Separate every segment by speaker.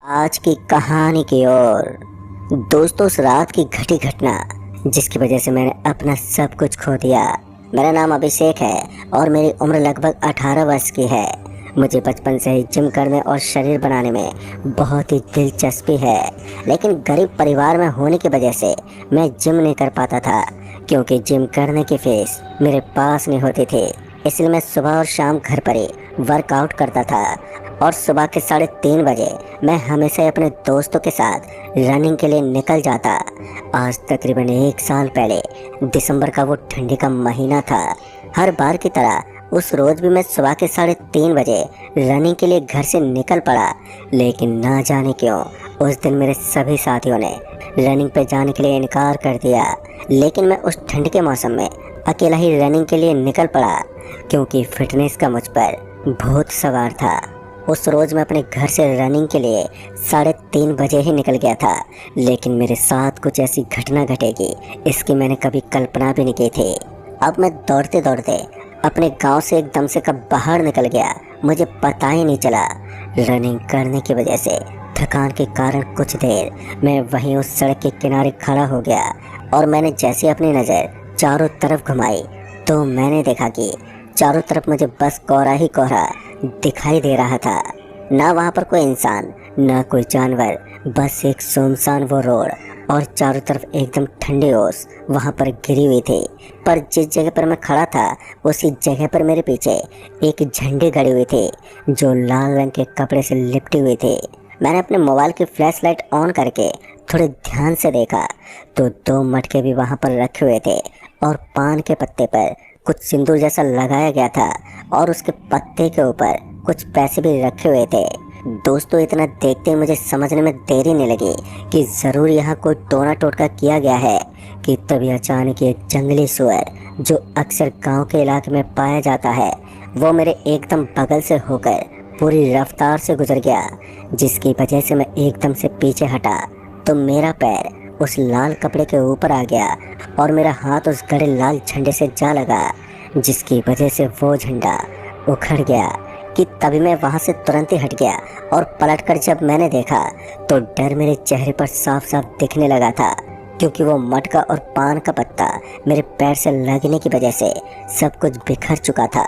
Speaker 1: आज की कहानी की ओर। दोस्तों, उस रात की घटी घटना जिसकी वजह से मैंने अपना सब कुछ खो दिया। मेरा नाम अभिषेक है और मेरी उम्र लगभग 18 वर्ष की है। मुझे बचपन से ही जिम करने और शरीर बनाने में बहुत ही दिलचस्पी है, लेकिन गरीब परिवार में होने की वजह से मैं जिम नहीं कर पाता था, क्योंकि जिम करने की फीस मेरे पास नहीं होती थी। इसलिए मैं सुबह और शाम घर पर ही वर्कआउट करता था और सुबह के 3:30 बजे मैं हमेशा अपने दोस्तों के साथ रनिंग के लिए निकल जाता। आज तकरीबन 1 साल पहले दिसंबर का वो ठंडी का महीना था। हर बार की तरह उस रोज भी मैं सुबह के 3:30 बजे रनिंग के लिए घर से निकल पड़ा, लेकिन ना जाने क्यों उस दिन मेरे सभी साथियों ने रनिंग पे जाने के लिए इनकार कर दिया। लेकिन मैं उस ठंड के मौसम में अकेला ही रनिंग के लिए निकल पड़ा, क्योंकि फिटनेस का मुझ पर भूत सवार था। उस रोज मैं अपने घर से रनिंग के लिए 3:30 बजे ही निकल गया था, लेकिन मेरे साथ कुछ ऐसी घटना घटेगी इसकी मैंने कभी कल्पना भी नहीं की थी। अब मैं दौड़ते दौड़ते अपने गांव से एकदम से कब बाहर निकल गया, मुझे पता ही नहीं चला। रनिंग करने की वजह से थकान के कारण कुछ देर मैं वहीं उस सड़क के किनारे खड़ा हो गया और मैंने जैसे अपनी नज़र चारों तरफ घुमाई तो मैंने देखा कि चारों तरफ मुझे बस कोहरा ही कोहरा दिखाई दे रहा था। ना वहाँ पर कोई इंसान, ना कोई जानवर, बस एक सुनसान वो रोड और चारों तरफ एकदम ठंडी ओस वहाँ पर गिरी हुई थी। पर जिस जगह पर मैं खड़ा था उसी जगह पर मेरे पीछे एक झंडी गड़ी हुई थी जो लाल रंग के कपड़े से लिपटी हुई थी। मैंने अपने मोबाइल की फ्लैश लाइट ऑन करके थोड़े ध्यान से देखा तो 2 मटके भी वहाँ पर रखे हुए थे और पान के पत्ते पर कुछ सिंदूर जैसा लगाया गया था और उसके पत्ते के ऊपर कुछ पैसे भी रखे हुए थे। दोस्तों, इतना देखते ही मुझे समझने में देरी नहीं लगी कि ज़रूर यहाँ कोई टोना टोटका किया गया है कि तभी अचानक एक जंगली सुअर जो अक्सर गांव के इलाके में पाया जाता है वो मेरे एकदम बगल से होकर पूरी रफ्तार से गुजर गया, जिसकी वजह से मैं एकदम से पीछे हटा तो मेरा पैर उस लाल कपड़े के ऊपर आ गया और मेरा हाथ उस गड़े लाल झंडे से जा लगा, जिसकी वजह से वो झंडा उखड़ गया। कि तभी मैं वहाँ से तुरंत ही हट गया और पलटकर जब मैंने देखा तो डर मेरे चेहरे पर साफ साफ दिखने लगा था, क्योंकि वो मटका और पान का पत्ता मेरे पैर से लगने की वजह से सब कुछ बिखर चुका था।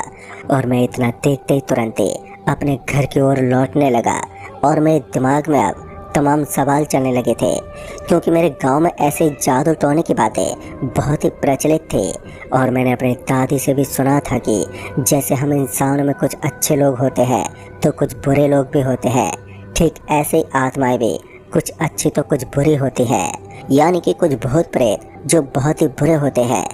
Speaker 1: और मैं इतना देखते ही तुरंत ही अपने घर की ओर लौटने लगा और मेरे दिमाग में अब तमाम सवाल चलने लगे थे, क्योंकि मेरे गांव में ऐसे जादू टोने की बातें बहुत ही प्रचलित थी और मैंने अपनी दादी से भी सुना था कि जैसे हम इंसानों में कुछ अच्छे लोग होते हैं तो कुछ बुरे लोग भी होते हैं, ठीक ऐसे ही आत्माएं भी कुछ अच्छी तो कुछ बुरी होती हैं, यानी कि कुछ भूत प्रेत जो बहुत ही बुरे होते हैं।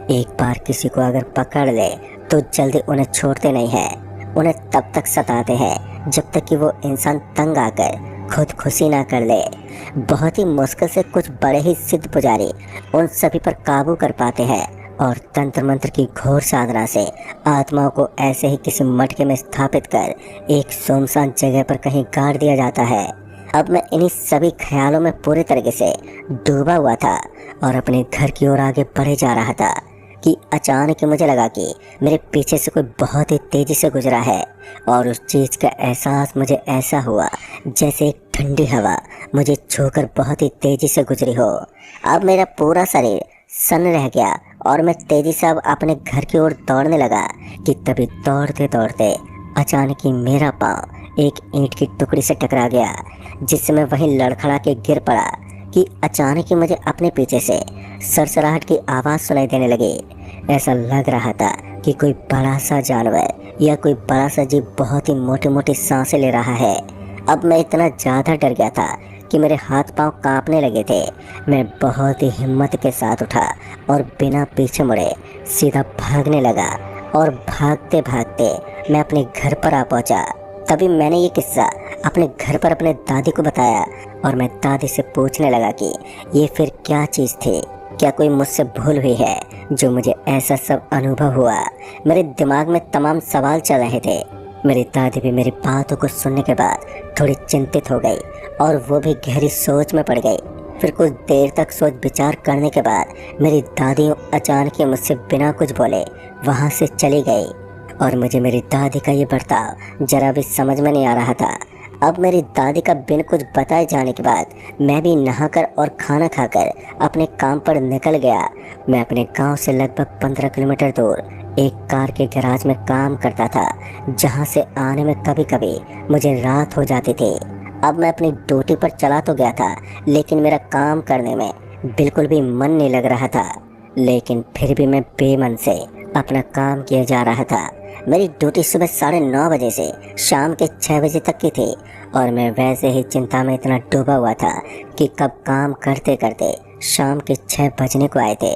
Speaker 1: एक बार किसी को अगर पकड़ ले तो जल्दी उन्हें छोड़ते नहीं हैं, उन्हें तब तक सताते हैं जब तक कि वो इंसान तंग आकर खुद खुशी ना कर ले। बहुत ही मुश्किल से कुछ बड़े ही सिद्ध पुजारी उन सभी पर काबू कर पाते हैं और तंत्र मंत्र की घोर साधना से आत्माओं को ऐसे ही किसी मटके में स्थापित कर एक सुनसान जगह पर कहीं गाड़ दिया जाता है। अब मैं इन्हीं सभी ख्यालों में पूरी तरीके से डूबा हुआ था और अपने घर की ओर आगे बढ़े जा रहा था कि अचानक मुझे लगा कि मेरे पीछे से कोई बहुत ही तेज़ी से गुजरा है और उस चीज़ का एहसास मुझे ऐसा हुआ जैसे एक ठंडी हवा मुझे छूकर बहुत ही तेज़ी से गुजरी हो। अब मेरा पूरा शरीर सन्न रह गया और मैं तेज़ी से अब अपने घर की ओर दौड़ने लगा कि तभी दौड़ते दौड़ते अचानक ही मेरा पाँव एक ईंट की टुकड़ी से टकरा गया, जिससे मैं वहीं लड़खड़ा के गिर पड़ा कि अचानक ही मुझे अपने पीछे से सरसराहट की आवाज़ सुनाई देने लगी। ऐसा लग रहा था कि कोई बड़ा सा जानवर या कोई बड़ा सा जीव बहुत ही मोटी मोटी सांसें ले रहा है। अब मैं इतना ज़्यादा डर गया था कि मेरे हाथ पांव कांपने लगे थे। मैं बहुत ही हिम्मत के साथ उठा और बिना पीछे मुड़े सीधा भागने लगा और भागते भागते मैं अपने घर पर आ पहुंचा। तभी मैंने ये किस्सा अपने घर पर अपने दादी को बताया और मैं दादी से पूछने लगा कि ये फिर क्या चीज़ थी, क्या कोई मुझसे भूल हुई है जो मुझे ऐसा सब अनुभव हुआ। मेरे दिमाग में तमाम सवाल चल रहे थे। मेरी दादी भी मेरी बातों को सुनने के बाद थोड़ी चिंतित हो गई और वो भी गहरी सोच में पड़ गई। फिर कुछ देर तक सोच विचार करने के बाद मेरी दादी अचानक ही मुझसे बिना कुछ बोले वहाँ से चली गई और मुझे मेरी दादी का ये बर्ताव जरा भी समझ में नहीं आ रहा था। अब मेरी दादी का बिन कुछ बताए जाने के बाद मैं भी नहाकर और खाना खाकर अपने काम पर निकल गया। मैं अपने गांव से लगभग 15 किलोमीटर दूर एक कार के गैराज में काम करता था, जहां से आने में कभी कभी मुझे रात हो जाती थी। अब मैं अपनी ड्यूटी पर चला तो गया था, लेकिन मेरा काम करने में बिल्कुल भी मन नहीं लग रहा था। लेकिन फिर भी मैं बेमन से अपना काम किया जा रहा था। मेरी ड्यूटी सुबह 9:30 बजे से शाम के 6 बजे तक की थी, और मैं वैसे ही चिंता में इतना डूबा हुआ था कि कब काम करते करते शाम के 6 बजने को आए थे,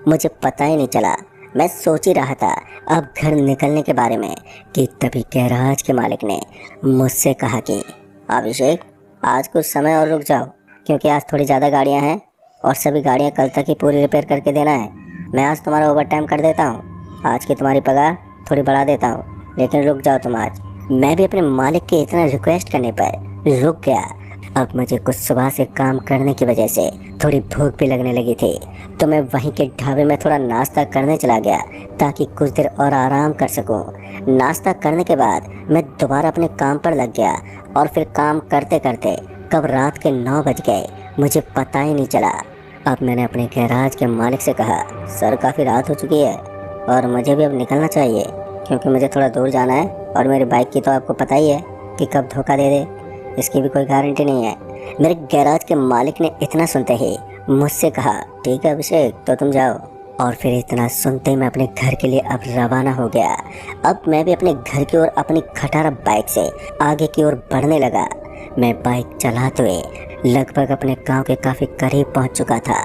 Speaker 1: मुझे पता ही नहीं चला। मैं सोच ही रहा था अब घर निकलने के बारे में कि तभी गैराज के मालिक ने मुझसे कहा कि अभिषेक, आज कुछ समय और रुक जाओ, क्योंकि आज थोड़ी ज़्यादा गाड़ियाँ हैं और सभी गाड़ियाँ कल तक ही पूरी रिपेयर करके देना है। मैं आज तुम्हारा ओवर टाइम कर देता हूँ, आज की तुम्हारी पगार थोड़ी बढ़ा देता हूँ, लेकिन रुक जाओ तुम आज। मैं भी अपने मालिक के इतना रिक्वेस्ट करने पर रुक गया। अब मुझे कुछ सुबह से काम करने की वजह से थोड़ी भूख भी लगने लगी थी, तो मैं वहीं के ढाबे में थोड़ा नाश्ता करने चला गया ताकि कुछ देर और आराम कर सकूं। नाश्ता करने के बाद मैं दोबारा अपने काम पर लग गया, और फिर काम करते करते कब रात के 9 बज गए मुझे पता ही नहीं चला। अब मैंने अपने गैराज के मालिक से कहा, सर काफ़ी रात हो चुकी है और मुझे भी अब निकलना चाहिए, क्योंकि मुझे थोड़ा दूर जाना है, और मेरी बाइक की तो आपको पता ही है कि कब धोखा दे दे, इसकी भी कोई गारंटी नहीं है। मेरे गैराज के मालिक ने इतना सुनते ही मुझसे कहा, ठीक है अभिषेक, तो तुम जाओ। और फिर इतना सुनते ही मैं अपने घर के लिए अब रवाना हो गया। अब मैं भी अपने घर की ओर अपनी खटारा बाइक से आगे की ओर बढ़ने लगा। मैं बाइक चलाते हुए लगभग अपने गांव के काफ़ी करीब पहुंच चुका था।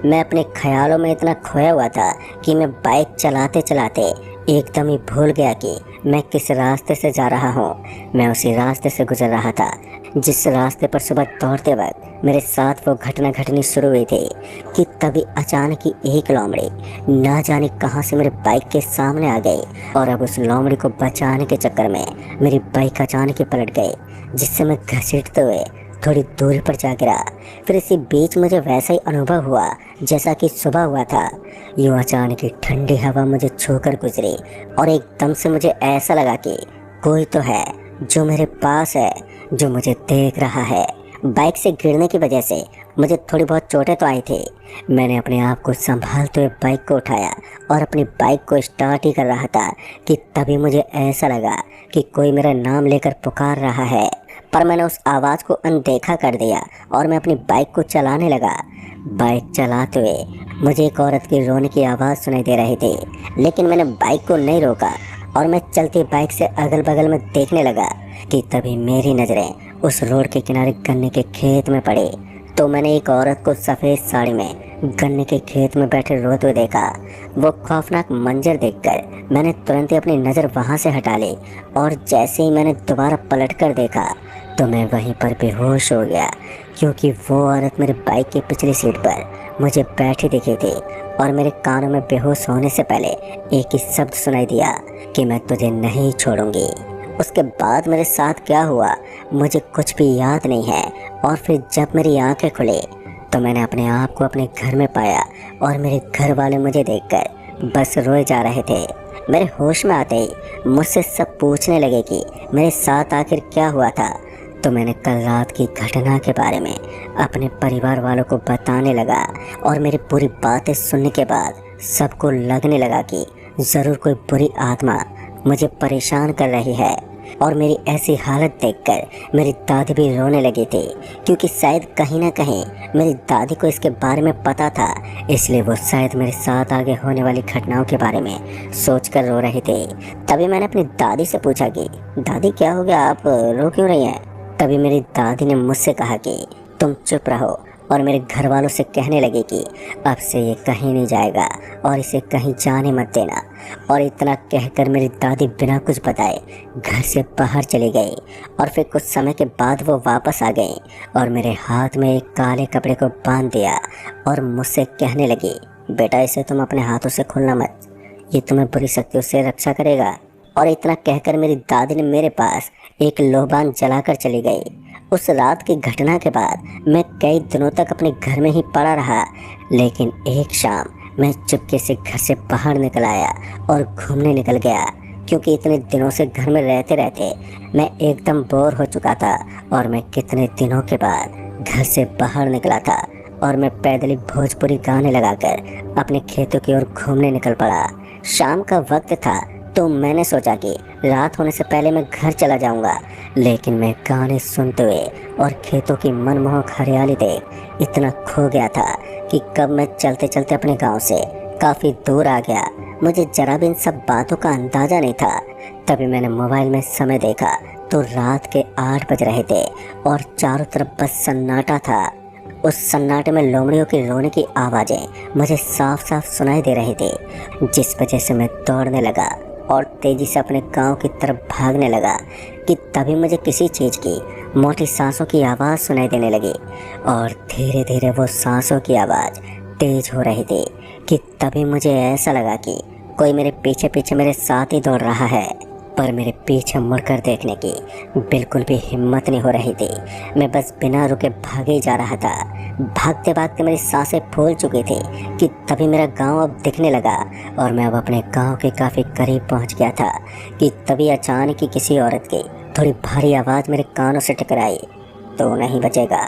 Speaker 1: मैं अपने ख्यालों में इतना खोया हुआ था कि मैं बाइक चलाते चलाते एकदम ही भूल गया कि मैं किस रास्ते से जा रहा हूँ। मैं उसी रास्ते से गुजर रहा था जिस रास्ते पर सुबह दौड़ते वक्त मेरे साथ वो घटना घटनी शुरू हुई थी कि तभी अचानक ही एक लोमड़ी ना जाने कहां से मेरे बाइक के सामने आ गई, और अब उस लोमड़ी को बचाने के चक्कर में मेरी बाइक अचानक ही पलट गई, जिससे मैं घसीटते हुए थोड़ी दूरी पर जा गिरा। फिर इसी बीच मुझे वैसा ही अनुभव हुआ जैसा कि सुबह हुआ था। यूँ अचानक ही ठंडी हवा मुझे छूकर गुजरी, और एकदम से मुझे ऐसा लगा कि कोई तो है जो मेरे पास है, जो मुझे देख रहा है। बाइक से गिरने की वजह से मुझे थोड़ी बहुत चोटें तो आई थी। मैंने अपने आप को संभालते हुए बाइक को उठाया और अपनी बाइक को स्टार्ट ही कर रहा था कि तभी मुझे ऐसा लगा कि कोई मेरा नाम लेकर पुकार रहा है, पर मैंने उस आवाज़ को अनदेखा कर दिया और मैं अपनी बाइक को चलाने लगा। बाइक चलाते हुए मुझे एक औरत की रोने की आवाज़ सुनाई दे रही थी, लेकिन मैंने बाइक को नहीं रोका और मैं चलती बाइक से अगल बगल में देखने लगा कि तभी मेरी नज़रें उस रोड के किनारे गन्ने के खेत में पड़ी। तो मैंने एक औरत को सफ़ेद साड़ी में गन्ने के खेत में बैठे रोते हुए देखा। वो खौफनाक मंजर देखकर मैंने तुरंत ही अपनी नज़र वहाँ से हटा ली, और जैसे ही मैंने दोबारा पलट कर देखा तो मैं वहीं पर बेहोश हो गया, क्योंकि वो औरत मेरी बाइक की पिछली सीट पर मुझे बैठी दिखी थी, और मेरे कानों में बेहोश होने से पहले एक ही शब्द सुनाई दिया कि मैं तुझे नहीं छोड़ूंगी। उसके बाद मेरे साथ क्या हुआ मुझे कुछ भी याद नहीं है, और फिर जब मेरी आंखें खुली तो मैंने अपने आप को अपने घर में पाया, और मेरे घर वाले मुझे देखकर बस रोए जा रहे थे। मेरे होश में आते ही मुझसे सब पूछने लगे कि मेरे साथ आखिर क्या हुआ था। तो मैंने कल रात की घटना के बारे में अपने परिवार वालों को बताने लगा, और मेरी पूरी बातें सुनने के बाद सबको लगने लगा कि ज़रूर कोई बुरी आत्मा मुझे परेशान कर रही है। और मेरी ऐसी हालत देखकर मेरी दादी भी रोने लगी थी, क्योंकि शायद कहीं ना कहीं मेरी दादी को इसके बारे में पता था, इसलिए वो शायद मेरे साथ आगे होने वाली घटनाओं के बारे में सोचकर रो रहे थे। तभी मैंने अपनी दादी से पूछा कि दादी क्या हो गया, आप रो क्यों रही हैं। तभी मेरी दादी ने मुझसे कहा कि तुम चुप रहो, और मेरे घर वालों से कहने लगी कि अब से ये कहीं नहीं जाएगा और इसे कहीं जाने मत देना। और इतना कहकर मेरी दादी बिना कुछ बताए घर से बाहर चली गई, और फिर कुछ समय के बाद वो वापस आ गई और मेरे हाथ में एक काले कपड़े को बांध दिया, और मुझसे कहने लगी, बेटा इसे तुम अपने हाथों से खोलना मत, ये तुम्हें बुरी शक्तियों से रक्षा करेगा। और इतना कहकर मेरी दादी ने मेरे पास एक लोबान जलाकर चली गई। उस रात की घटना के बाद मैं कई दिनों तक अपने घर में ही पड़ा रहा, लेकिन एक शाम मैं चुपके से घर से बाहर निकल आया और घूमने निकल गया, क्योंकि इतने दिनों से घर में रहते रहते मैं एकदम बोर हो चुका था और मैं कितने दिनों के बाद घर से बाहर निकला था और मैं पैदल ही भोजपुरी गाने लगाकर अपने खेतों की ओर घूमने निकल पड़ा। शाम का वक्त था तो मैंने सोचा कि रात होने से पहले मैं घर चला जाऊंगा, लेकिन मैं गाने सुनते हुए और खेतों की मनमोहक हरियाली देख इतना खो गया था कि कब मैं चलते चलते अपने गांव से काफ़ी दूर आ गया। मुझे जरा भी इन सब बातों का अंदाज़ा नहीं था। तभी मैंने मोबाइल में समय देखा तो रात के 8 बज रहे थे और चारों तरफ बस सन्नाटा था। उस सन्नाटे में लोमड़ियों की रोने की आवाज़ें मुझे साफ साफ सुनाई दे रही थी, जिस वजह से मैं दौड़ने लगा और तेज़ी से अपने गांव की तरफ भागने लगा कि तभी मुझे किसी चीज़ की मोटी सांसों की आवाज़ सुनाई देने लगी और धीरे धीरे वो सांसों की आवाज़ तेज हो रही थी कि तभी मुझे ऐसा लगा कि कोई मेरे पीछे पीछे मेरे साथ ही दौड़ रहा है, पर मेरे पीछे मुड़कर देखने की बिल्कुल भी हिम्मत नहीं हो रही थी। मैं बस बिना रुके भागे ही जा रहा था। भागते भागते मेरी सांसें फूल चुकी थी कि तभी मेरा गांव अब दिखने लगा और मैं अब अपने गांव के काफ़ी करीब पहुंच गया था कि तभी अचानक ही किसी औरत की थोड़ी भारी आवाज़ मेरे कानों से टकराई, तो नहीं बचेगा।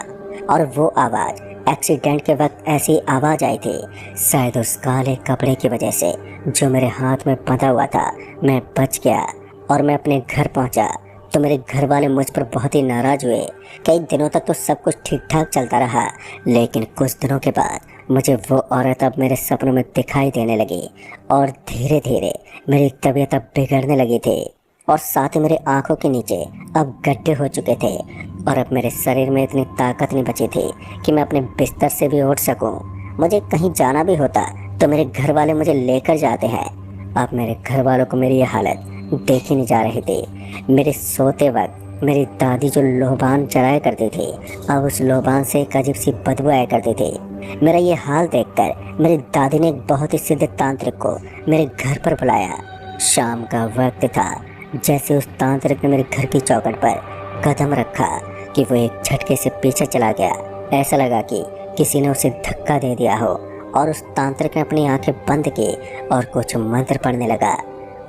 Speaker 1: और वो आवाज़ एक्सीडेंट के वक्त ऐसी आवाज़ आई थी, शायद उस काले कपड़े की वजह से जो मेरे हाथ में बंधा हुआ था। मैं बच गया और मैं अपने घर पहुंचा तो मेरे घर वाले मुझ पर बहुत ही नाराज़ हुए। कई दिनों तक तो सब कुछ ठीक ठाक चलता रहा, लेकिन कुछ दिनों के बाद मुझे वो औरत अब मेरे सपनों में दिखाई देने लगी और धीरे धीरे मेरी तबीयत अब बिगड़ने लगी थी और साथ ही मेरी आंखों के नीचे अब गड्ढे हो चुके थे और अब मेरे शरीर में इतनी ताकत नहीं बची थी कि मैं अपने बिस्तर से भी उठ सकूं। मुझे कहीं जाना भी होता तो मेरे घर वाले मुझे लेकर जाते हैं। अब मेरे घर वालों को मेरी ये हालत देखी नहीं जा रही थी। मेरे सोते वक्त मेरी दादी जो लोबान जलाया करती थी, अब उस लोबान से एक अजीब सी बदबू आया करती थी। मेरा ये हाल देखकर मेरी दादी ने एक बहुत ही सिद्ध तांत्रिक को मेरे घर पर बुलाया। शाम का वक्त था। जैसे उस तांत्रिक ने मेरे घर की चौखट पर कदम रखा कि वो एक झटके से पीछे चला गया। ऐसा लगा कि किसी ने उसे धक्का दे दिया हो और उस तांत्रिक ने अपनी आंखें बंद की और कुछ मंत्र पढ़ने लगा।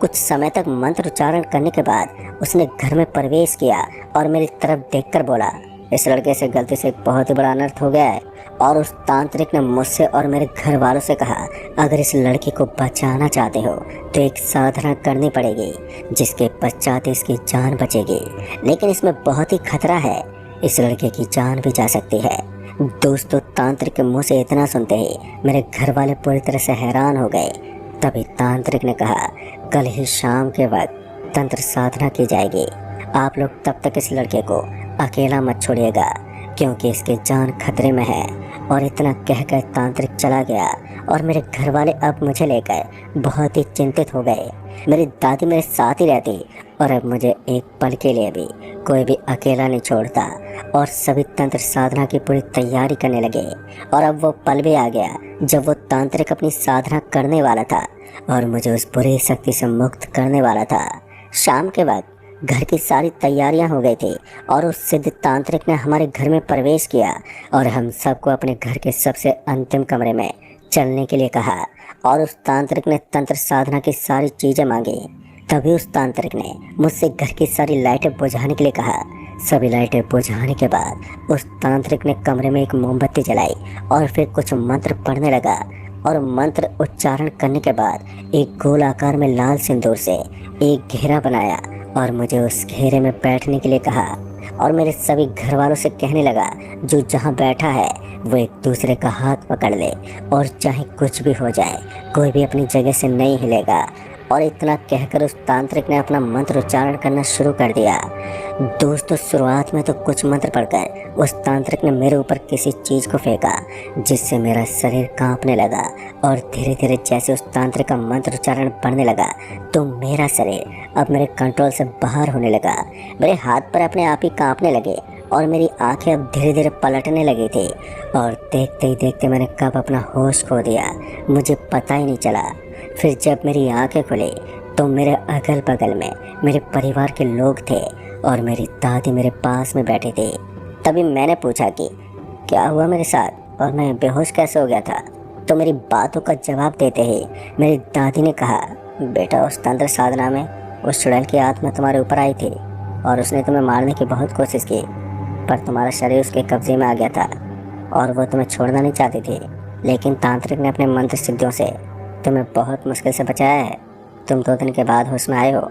Speaker 1: कुछ समय तक मंत्र उच्चारण करने के बाद उसने घर में प्रवेश किया और मेरी तरफ देखकर बोला, इस लड़के से गलती से एक बहुत ही बड़ा अनर्थ हो गया है। और उस तांत्रिक ने मुझसे और मेरे घर वालों से कहा, अगर इस लड़के को बचाना चाहते हो तो एक साधना करनी पड़ेगी, जिसके पश्चात इसकी जान बचेगी, लेकिन इसमें बहुत ही खतरा है, इस लड़के की जान भी जा सकती है। दोस्तों, तांत्रिक के मुँह से इतना सुनते ही मेरे घर वाले पूरी तरह से हैरान हो गए। तभी तांत्रिक ने कहा, कल ही शाम के वक्त तंत्र साधना की जाएगी। आप लोग तब तक इस लड़के को अकेला मत छोड़िएगा, क्योंकि इसकी जान खतरे में है। और इतना कहकर तांत्रिक चला गया और मेरे घर वाले अब मुझे लेकर बहुत ही चिंतित हो गए। मेरी दादी मेरे साथ ही रहती और अब मुझे एक पल के लिए भी कोई भी अकेला नहीं छोड़ता और सभी तंत्र साधना की पूरी तैयारी करने लगे। और अब वो पल भी आ गया जब वो तांत्रिक अपनी साधना करने वाला था और मुझे उस बुरी शक्ति से मुक्त करने वाला था। शाम के वक्त घर की सारी तैयारियां हो गई थी और उस सिद्ध तांत्रिक ने हमारे घर में प्रवेश किया और हम सबको अपने घर के सबसे अंतिम कमरे में चलने के लिए कहा और उस तांत्रिक ने तंत्र साधना की सारी चीज़ें मांगी। तभी उस तांत्रिक ने मुझसे घर की सारी लाइटें बुझाने के लिए कहा। सभी लाइटें बुझाने के बाद उस तांत्रिक ने कमरे में एक मोमबत्ती जलाई और फिर कुछ मंत्र पढ़ने लगा और मंत्र उच्चारण करने के बाद एक गोल आकार में लाल सिंदूर से एक घेरा बनाया और मुझे उस घेरे में बैठने के लिए कहा और मेरे सभी घर वालों से कहने लगा, जो जहाँ बैठा है वो एक दूसरे का हाथ पकड़ ले और चाहे कुछ भी हो जाए कोई भी अपनी जगह से नहीं हिलेगा। और इतना कहकर उस तांत्रिक ने अपना मंत्र उच्चारण करना शुरू कर दिया। दोस्तों, शुरुआत में तो कुछ मंत्र पढ़कर उस तांत्रिक ने मेरे ऊपर किसी चीज़ को फेंका, जिससे मेरा शरीर कांपने लगा और धीरे धीरे जैसे उस तांत्रिक का मंत्र उच्चारण पढ़ने लगा तो मेरा शरीर अब मेरे कंट्रोल से बाहर होने लगा। मेरे हाथ पर अपने आप ही कांपने लगे और मेरी आंखें अब धीरे धीरे पलटने लगी थी और देखते ही देखते मैंने कब अपना होश खो दिया मुझे पता ही नहीं चला। फिर जब मेरी आंखें खुली तो मेरे अगल बगल में मेरे परिवार के लोग थे और मेरी दादी मेरे पास में बैठी थी। तभी मैंने पूछा कि क्या हुआ मेरे साथ और मैं बेहोश कैसे हो गया था। तो मेरी बातों का जवाब देते ही मेरी दादी ने कहा, बेटा, उस तंत्र साधना में उस चुड़ैल की आत्मा तुम्हारे ऊपर आई थी और उसने तुम्हें मारने की बहुत कोशिश की, पर तुम्हारा शरीर उसके कब्जे में आ गया था और वो तुम्हें छोड़ना नहीं चाहती थी। लेकिन तांत्रिक ने अपने मंत्र सिद्धियों से तुम्हें बहुत मुश्किल से बचाया है। तुम 2 दिन के बाद होश में आए हो।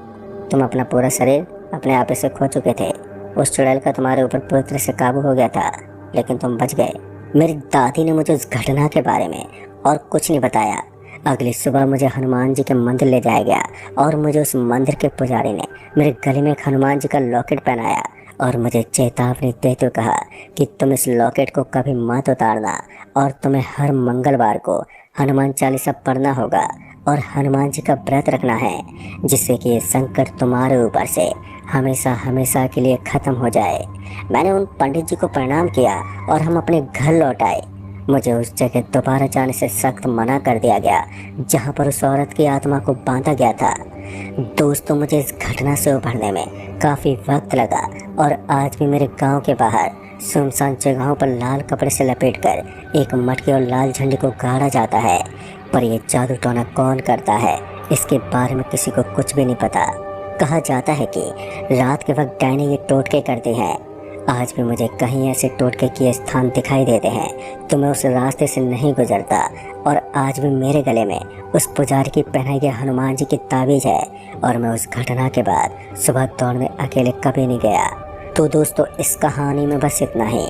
Speaker 1: तुम अपना पूरा शरीर अपने आप से खो चुके थे। उस चुड़ैल का तुम्हारे ऊपर पूरी तरह से काबू हो गया था, लेकिन तुम बच गए। मेरी दादी ने मुझे उस घटना के बारे में और कुछ नहीं बताया। अगली सुबह मुझे हनुमान जी के मंदिर ले जाया गया और मुझे उस मंदिर के पुजारी ने मेरे गले में एक हनुमान जी का लॉकेट पहनाया और मुझे चेतावनी देते हुए कहा कि तुम इस लॉकेट को कभी मत उतारना और तुम्हें हर मंगलवार को हनुमान चालीसा पढ़ना होगा और हनुमान जी का व्रत रखना है, जिससे कि ये संकट तुम्हारे ऊपर से हमेशा हमेशा के लिए ख़त्म हो जाए। मैंने उन पंडित जी को प्रणाम किया और हम अपने घर लौट आए। मुझे उस जगह दोबारा जाने से सख्त मना कर दिया गया जहाँ पर उस औरत की आत्मा को बांधा गया था। दोस्तों, मुझे इस घटना से उभरने में काफ़ी वक्त लगा और आज भी मेरे गांव के बाहर सुनसान जगहों पर लाल कपड़े से लपेटकर एक मटके और लाल झंडे को गाड़ा जाता है। पर यह जादू टोना कौन करता है, इसके बारे में किसी को कुछ भी नहीं पता। कहा जाता है कि रात के वक्त डायने ये टोटके करते हैं। आज भी मुझे कहीं ऐसे टोटके के स्थान दिखाई देते हैं तो मैं उस रास्ते से नहीं गुजरता। और आज भी मेरे गले में उस पुजारी की पहनाई गई हनुमान जी की ताबीज़ है और मैं उस घटना के बाद सुबह दौड़ने अकेले कभी नहीं गया। तो दोस्तों, इस कहानी में बस इतना ही।